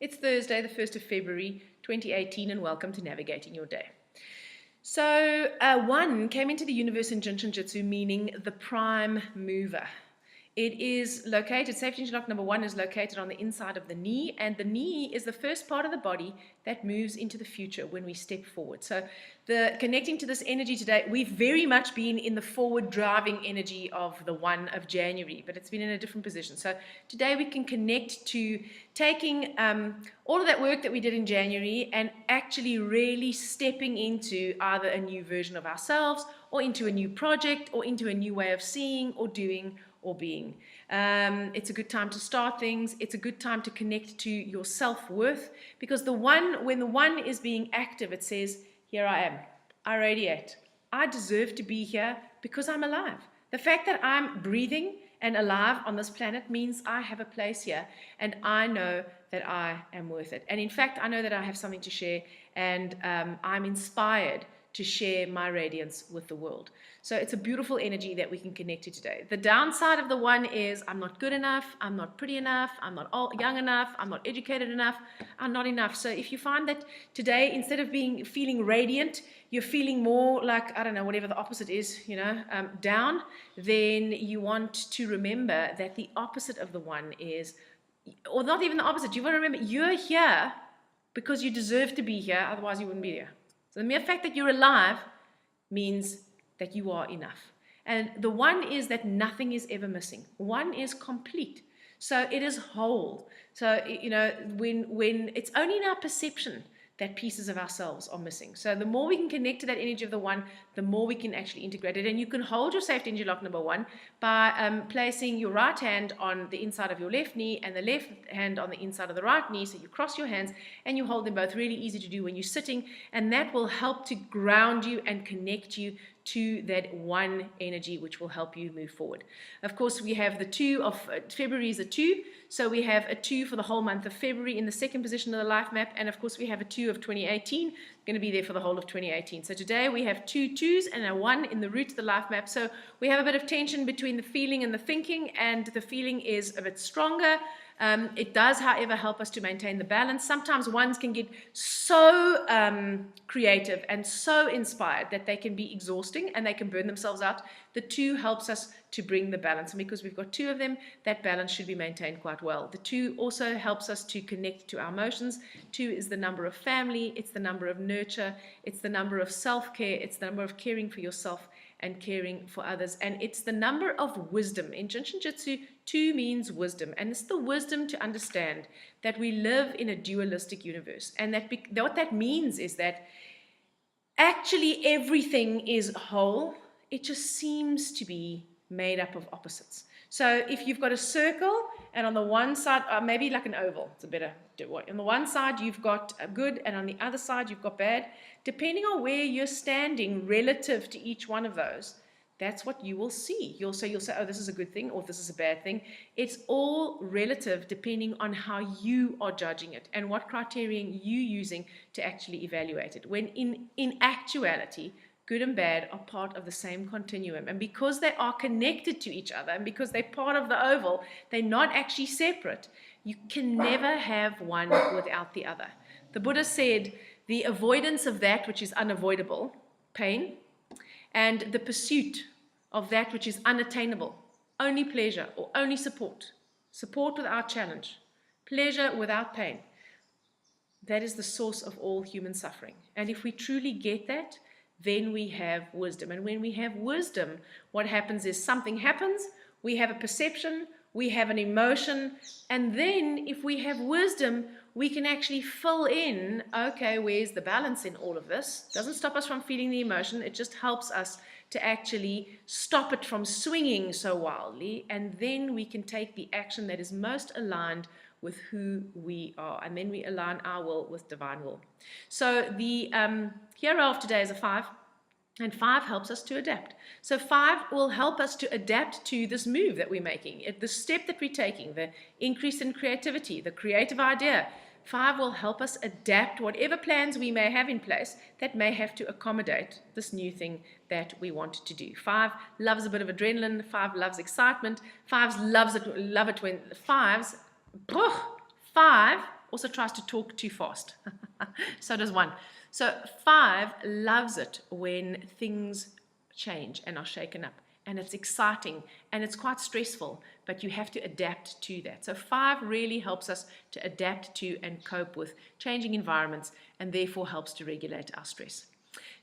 It's Thursday, the 1st of February, 2018, and welcome to Navigating Your Day. So, 1 came into the universe in Jinshin-jyutsu, meaning the prime mover. It is located, safety interlock number 1 is located on the inside of the knee, and the knee is the first part of the body that moves into the future when we step forward. So connecting to this energy today, we've very much been in the forward driving energy of the 1 of January, but it's been in a different position. So today we can connect to taking all of that work that we did in January and actually really stepping into either a new version of ourselves or into a new project or into a new way of seeing or doing or being. It's a good time to start things. It's a good time to connect to your self-worth, because when the 1 is being active, it says, here I am, I radiate, I deserve to be here because I'm alive. The fact that I'm breathing and alive on this planet means I have a place here, and I know that I am worth it. And in fact, I know that I have something to share, and I'm inspired to share my radiance with the world. So it's a beautiful energy that we can connect to today. The downside of the 1 is I'm not good enough, I'm not pretty enough, I'm not young enough, I'm not educated enough, I'm not enough. So if you find that today, instead of feeling radiant, you're feeling more like, I don't know, whatever the opposite is, down, then you want to remember that the opposite of the 1 is, or not even the opposite, you want to remember you're here because you deserve to be here, otherwise you wouldn't be here. So the mere fact that you're alive means that you are enough. And the 1 is that nothing is ever missing. 1 is complete. So it is whole. So, when it's only in our perception that pieces of ourselves are missing. So the more we can connect to that energy of the 1, the more we can actually integrate it. And you can hold your safety energy lock number 1 by placing your right hand on the inside of your left knee and the left hand on the inside of the right knee. So you cross your hands and you hold them both. Really easy to do when you're sitting, and that will help to ground you and connect you to that 1 energy, which will help you move forward. Of course, we have the 2 of February is a 2, so we have a 2 for the whole month of February in the second position of the life map, and of course we have a 2 of 2018, going to be there for the whole of 2018. So today we have 2 2s and a 1 in the root of the life map, so we have a bit of tension between the feeling and the thinking, and the feeling is a bit stronger. It does, however, help us to maintain the balance. Sometimes 1s can get so creative and so inspired that they can be exhausting and they can burn themselves out. The 2 helps us to bring the balance, and because we've got 2 of them, that balance should be maintained quite well. The 2 also helps us to connect to our emotions. 2 is the number of family, it's the number of nurture, it's the number of self-care, it's the number of caring for yourself and caring for others, and it's the number of wisdom. In Jinshin-jyutsu, 2 means wisdom, and it's the wisdom to understand that we live in a dualistic universe, and that what that means is that actually everything is whole. It just seems to be made up of opposites. So if you've got a circle, and on the one side, maybe like an oval, it's a better word. On the one side you've got good, and on the other side you've got bad. Depending on where you're standing relative to each one of those, that's what you will see. You'll say, oh, this is a good thing, or this is a bad thing. It's all relative depending on how you are judging it and what criterion you're using to actually evaluate it. When in actuality, good and bad are part of the same continuum, and because they are connected to each other and because they're part of the oval, they're not actually separate. You can never have one without the other. The Buddha said the avoidance of that which is unavoidable, pain, and the pursuit of that which is unattainable, only pleasure or only support without challenge, pleasure without pain, that is the source of all human suffering. And if we truly get that, then we have wisdom. And when we have wisdom, what happens is something happens, we have a perception, we have an emotion, and then if we have wisdom, we can actually fill in, okay, where's the balance in all of this? It doesn't stop us from feeling the emotion, it just helps us to actually stop it from swinging so wildly, and then we can take the action that is most aligned with who we are, and then we align our will with divine will. So the hero of today is a 5, and 5 helps us to adapt. So 5 will help us to adapt to this move that we're making, the step that we're taking, the increase in creativity, the creative idea. 5 will help us adapt whatever plans we may have in place that may have to accommodate this new thing that we want to do. 5 loves a bit of adrenaline. 5 loves excitement. 5 love it when 5 also tries to talk too fast. So does 1. So 5 loves it when things change and are shaken up. And it's exciting and it's quite stressful, but you have to adapt to that. So 5 really helps us to adapt to and cope with changing environments, and therefore helps to regulate our stress.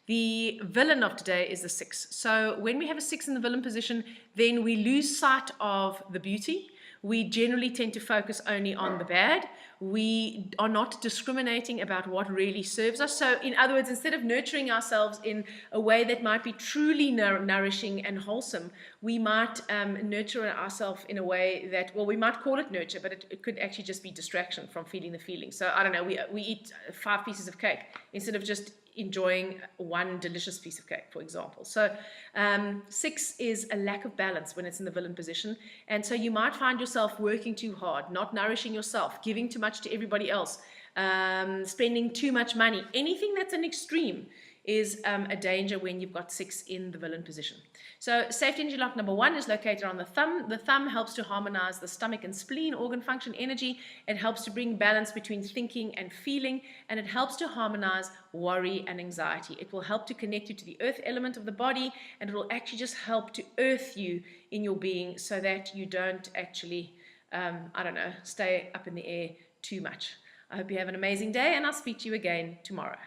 The villain of today is the 6. So when we have a 6 in the villain position, then we lose sight of the beauty. We generally tend to focus only on the bad. We are not discriminating about what really serves us. So in other words, instead of nurturing ourselves in a way that might be truly nourishing and wholesome, we might nurture ourselves in a way that, well, we might call it nurture, but it could actually just be distraction from feeling the feeling. So I don't know, we eat 5 pieces of cake instead of just enjoying one delicious piece of cake, for example. So 6 is a lack of balance when it's in the villain position, and so you might find yourself working too hard, not nourishing yourself, giving too much to everybody else, spending too much money. Anything that's an extreme is a danger when you've got 6 in the villain position. So safety energy lock number 1 is located on the thumb. The thumb helps to harmonize the stomach and spleen organ function energy. It helps to bring balance between thinking and feeling, and it helps to harmonize worry and anxiety. It will help to connect you to the earth element of the body, and it will actually just help to earth you in your being so that you don't actually, stay up in the air too much. I hope you have an amazing day, and I'll speak to you again tomorrow.